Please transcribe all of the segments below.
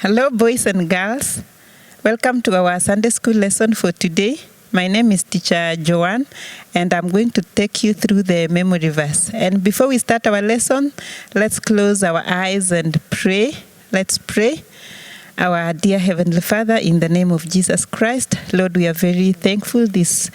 Hello, boys and girls. Welcome to our Sunday school lesson for today. My name is Teacher Joanne, and I'm going to take you through the memory verse. And before we start our lesson, let's close our eyes and pray. Let's pray. Our dear Heavenly Father, in the name of Jesus Christ, Lord, we are very thankful this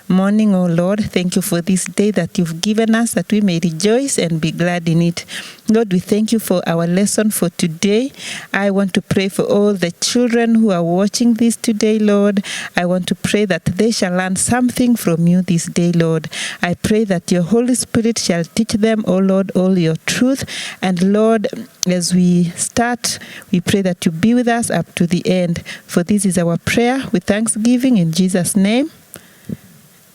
morning, oh Lord. Thank you for this day that you've given us, that we may rejoice and be glad in it. Lord, we thank you for our lesson for today. I want to pray for all the children who are watching this today, Lord. I want to pray that they shall learn something from you this day, Lord. I pray that your Holy Spirit shall teach them, oh Lord, all your truth. And Lord, as we start, we pray that you be with us up to the end. For this is our prayer with thanksgiving in Jesus' name.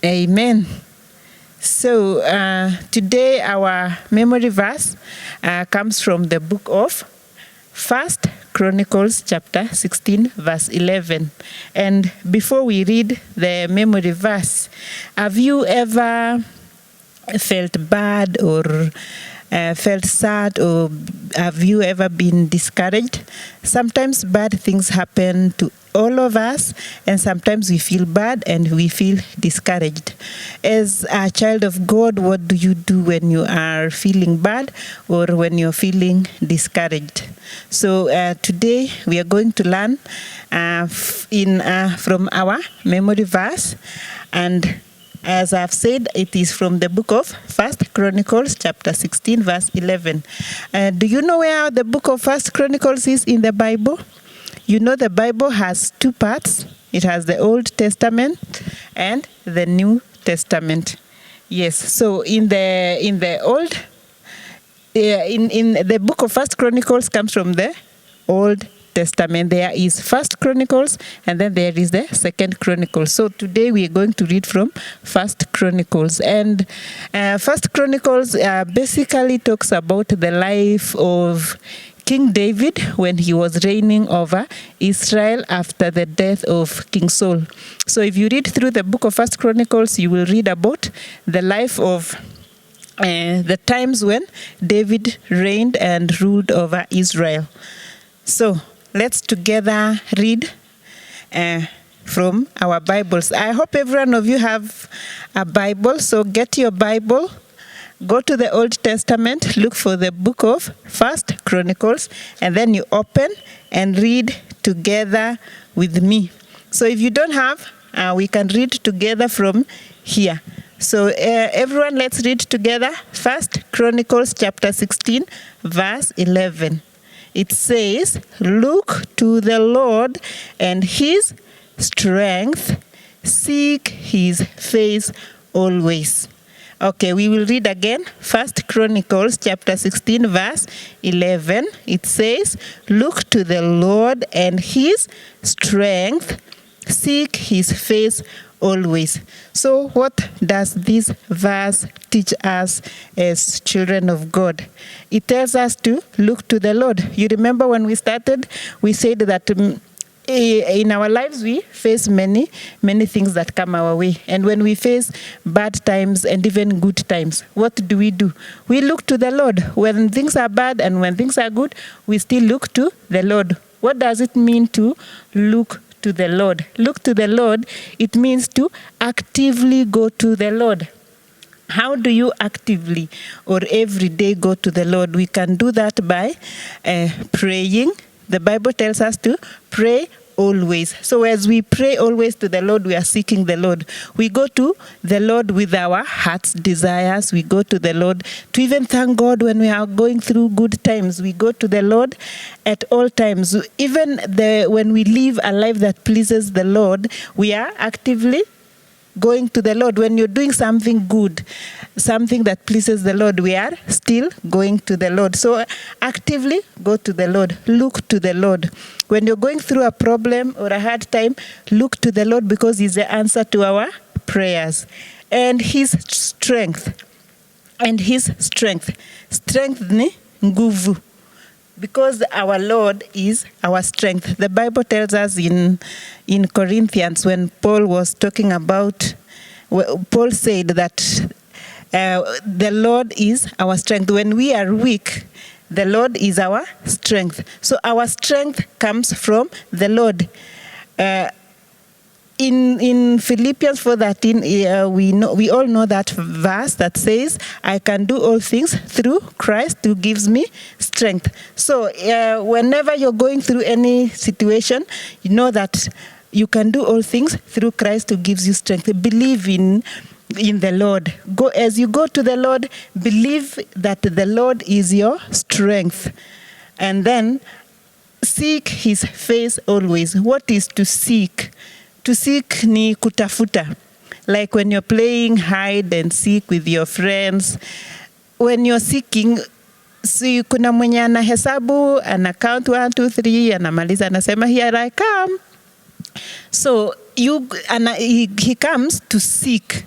Amen. So today our memory verse comes from the book of 1 Chronicles chapter 16 verse 11. And before we read the memory verse, have you ever felt bad or felt sad, or have you ever been discouraged? Sometimes bad things happen to all of us, and sometimes we feel bad and we feel discouraged. As a child of God, what do you do when you are feeling bad or when you're feeling discouraged? So today we are going to learn from our memory verse, and as I've said, it is from the book of 1 Chronicles chapter 16 verse 11. Do you know where the book of 1 Chronicles is in the Bible? You know the Bible has two parts. It has the Old Testament and the New Testament. Yes, so in the book of 1 Chronicles comes from the Old Testament. There is 1 Chronicles and then there is the 2 Chronicles. So today we are going to read from 1 Chronicles. And 1 Chronicles basically talks about the life of King David when he was reigning over Israel after the death of King Saul. So if you read through the book of 1 Chronicles, you will read about the life of the times when David reigned and ruled over Israel. So let's together read from our Bibles. I hope every one of you have a Bible. So get your Bible, go to the Old Testament, look for the book of 1 Chronicles, and then you open and read together with me. So if you don't have, we can read together from here. So everyone, let's read together 1 Chronicles chapter 16, verse 11. It says, "Look to the Lord and his strength, seek his face always." Okay, we will read again. 1 Chronicles chapter 16 verse 11. It says, "Look to the Lord and his strength, seek his face always." So what does this verse teach us as children of God? It tells us to look to the Lord. You remember when we started, we said that in our lives we face many things that come our way. And when we face bad times and even good times, what do? We look to the Lord. When things are bad and when things are good, we still look to the Lord. What does it mean to look to the Lord? Look to the Lord, it means to actively go to the Lord. How do you actively or every day go to the Lord? We can do that by praying. The Bible tells us to pray always. So as we pray always to the Lord, we are seeking the Lord. We go to the Lord with our heart's desires. We go to the Lord to even thank God when we are going through good times. We go to the Lord at all times. Even when we live a life that pleases the Lord, we are actively going to the Lord. When you're doing something good, something that pleases the Lord, we are still going to the Lord. So actively go to the Lord. Look to the Lord. When you're going through a problem or a hard time, look to the Lord because he's the answer to our prayers. And his strength. Strength ni nguvu. Because our Lord is our strength. The Bible tells us in Corinthians, when Paul was talking about, Paul said that the Lord is our strength. When we are weak, The Lord is our strength. So our strength comes from the Lord. In Philippians 4:13, we all know that verse that says, I can do all things through Christ who gives me strength. So whenever you're going through any situation, you know that you can do all things through Christ who gives you strength. Believe in the Lord. As you go to the Lord, believe that the Lord is your strength. And then seek his face always. What is to seek? To seek ni kutafuta. Like when you're playing hide and seek with your friends. When you're seeking, kuna mwenye anahesabu, ana count 1, 2, 3, anamaliza, anasema, here I come. So he comes to seek.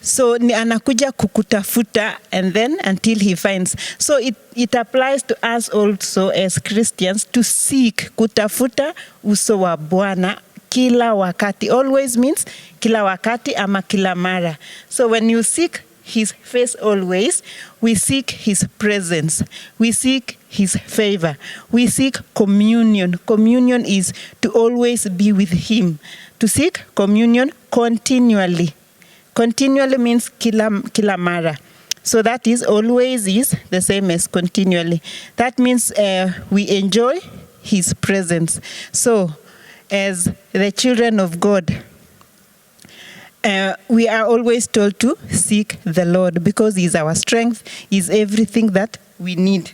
So anakuja kukutafuta, and then until he finds. So it applies to us also as Christians to seek, kutafuta uso wa Bwana kila wakati. Always means kila wakati ama kila mara. So when you seek his face always, we seek his presence. We seek his favor. We seek communion. Communion is to always be with him. To seek communion continually. Continually means kila mara. So that is always is the same as continually. That means we enjoy his presence. So as the children of God, we are always told to seek the Lord because he's our strength, he's everything that we need.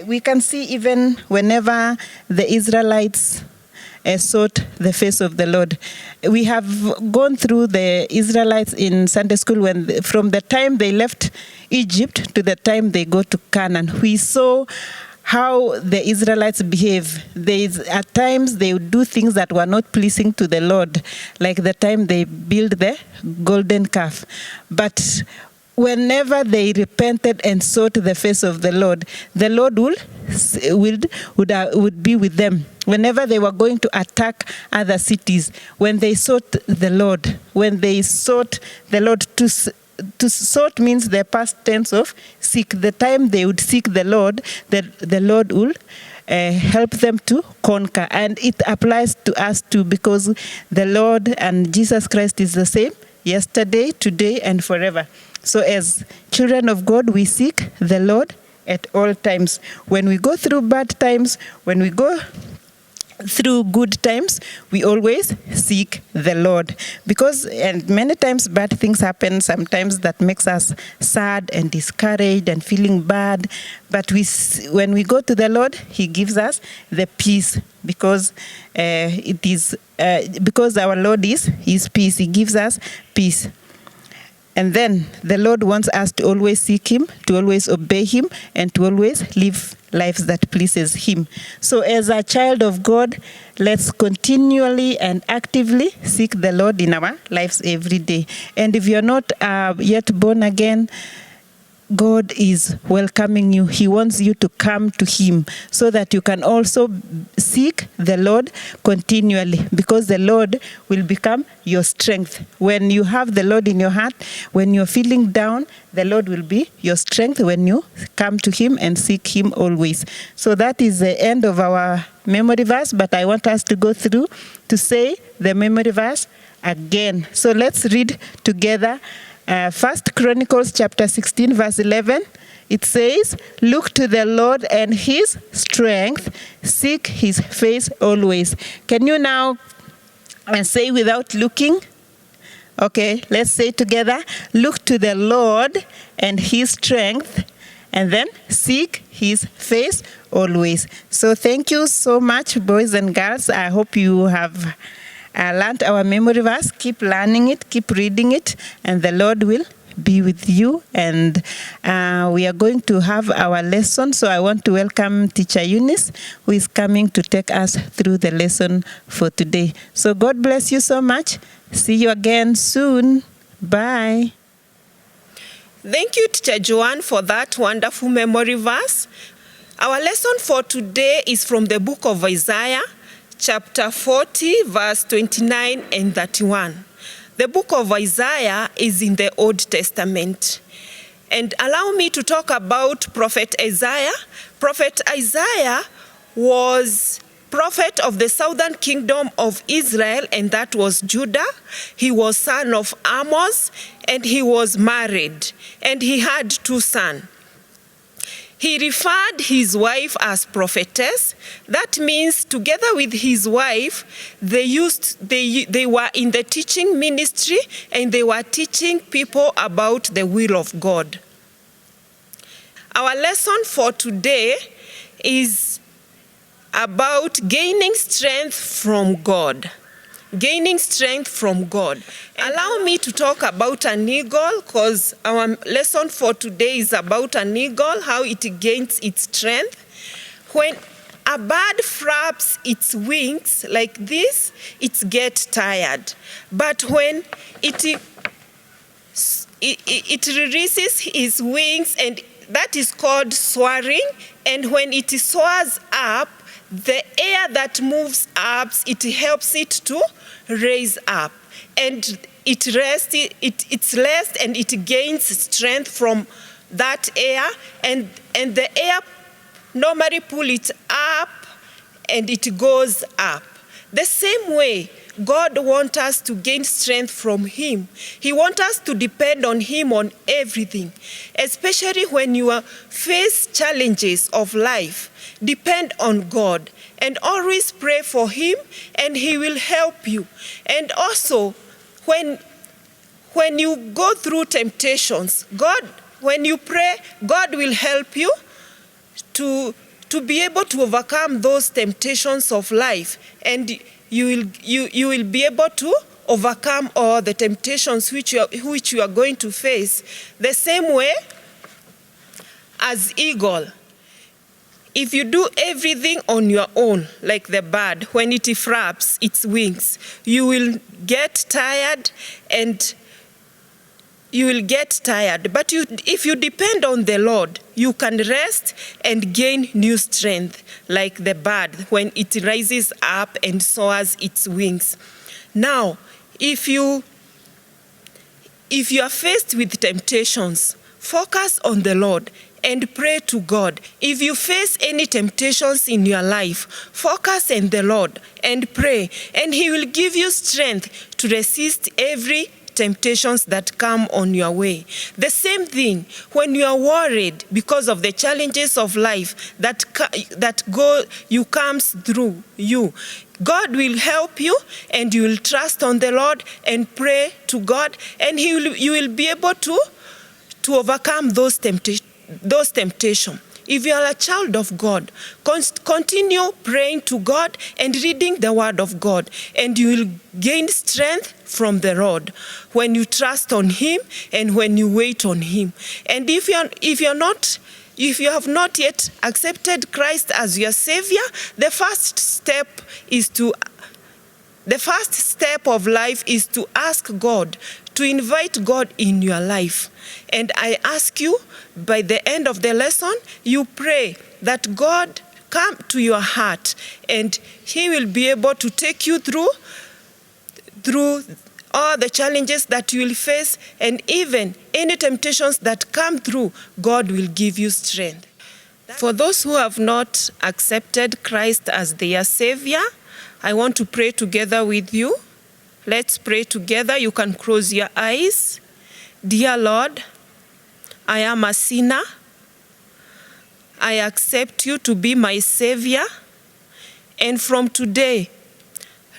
We can see even whenever the Israelites sought the face of the Lord. We have gone through the Israelites in Sunday school from the time they left Egypt to the time they go to Canaan. We saw how the Israelites behave. At times they would do things that were not pleasing to the Lord, like the time they built the golden calf. But whenever they repented and sought the face of the Lord would be with them. Whenever they were going to attack other cities, when they sought the Lord, to sought means the past tense of seek. The time they would seek the Lord, the Lord will help them to conquer. And it applies to us too, because the Lord and Jesus Christ is the same yesterday, today, and forever. So as children of God, we seek the Lord at all times. When we go through bad times, when we go through good times, we always seek the Lord. And many times bad things happen, sometimes that makes us sad and discouraged and feeling bad. But when we go to the Lord, he gives us the peace, because because our Lord is his peace. He gives us peace. And then the Lord wants us to always seek him, to always obey him, and to always live lives that pleases him. So as a child of God, let's continually and actively seek the Lord in our lives every day. And if you're not yet born again, God is welcoming you. He wants you to come to him so that you can also seek the Lord continually, because the Lord will become your strength. When you have the Lord in your heart, when you're feeling down, the Lord will be your strength when you come to him and seek him always. So that is the end of our memory verse, but I want us to go through to say the memory verse again. So let's read together. 1 Chronicles chapter 16 verse 11, it says, look to the Lord and his strength, seek his face always. Can you now say without looking? Okay, let's say together, look to the Lord and his strength, and then seek his face always. So thank you so much, boys and girls. I hope you have learned our memory verse. Keep learning it, keep reading it, and the Lord will be with you. And we are going to have our lesson. So I want to welcome Teacher Eunice, who is coming to take us through the lesson for today. So God bless you so much. See you again soon. Bye. Thank you, Teacher Joanne, for that wonderful memory verse. Our lesson for today is from the book of Isaiah, chapter 40, verse 29 and 31. The book of Isaiah is in the Old Testament. And allow me to talk about Prophet Isaiah. Prophet Isaiah was prophet of the southern kingdom of Israel, and that was Judah. He was son of Amos, and he was married, and he had 2 sons. He referred his wife as prophetess. That means together with his wife, they were in the teaching ministry, and they were teaching people about the will of God. Our lesson for today is about gaining strength from God. Gaining strength from God. Allow me to talk about an eagle, because our lesson for today is about an eagle, how it gains its strength. When a bird flaps its wings like this, it gets tired. But when it releases its wings, and that is called soaring, and when it soars up, the air that moves up, it helps it to raise up, and it's rest and it gains strength from that air, and the air normally pull it up and it goes up. The same way, God wants us to gain strength from Him. He wants us to depend on Him on everything, especially when you face challenges of life. Depend on God and always pray for Him, and He will help you. And also, when you go through temptations, when you pray, God will help you to be able to overcome those temptations of life, and you will be able to overcome all the temptations which you are going to face. The same way as eagle. If you do everything on your own, like the bird, when it flaps its wings, you will get tired, But if you depend on the Lord, you can rest and gain new strength, like the bird when it rises up and soars its wings. Now, if you are faced with temptations, focus on the Lord and pray to God. If you face any temptations in your life, focus on the Lord and pray, and He will give you strength to resist every temptations that come on your way. The same thing when you are worried because of the challenges of life that comes through you. God will help you, and you will trust on the Lord and pray to God, and you will be able to overcome those temptations. If you are a child of God, continue praying to God and reading the Word of God, and you will gain strength from the Lord when you trust on Him and when you wait on Him. And if you have not yet accepted Christ as your Savior, the first step of life is to ask God, to invite God in your life. And I ask you, by the end of the lesson, you pray that God come to your heart, and He will be able to take you through all the challenges that you will face, and even any temptations that come through, God will give you strength. For those who have not accepted Christ as their Savior, I want to pray together with you. Let's pray together. You can close your eyes. Dear Lord, I am a sinner. I accept you to be my Savior. And from today,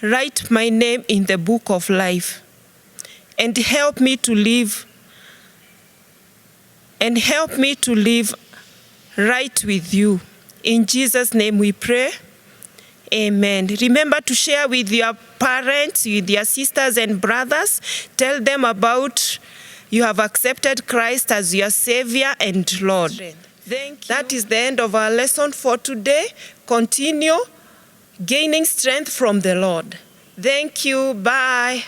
write my name in the book of life. And help me to live. Right with you. In Jesus' name we pray. Amen. Remember to share with your parents, with your sisters and brothers. Tell them about you have accepted Christ as your Savior and Lord. Thank you. That is the end of our lesson for today. Continue gaining strength from the Lord. Thank you. Bye.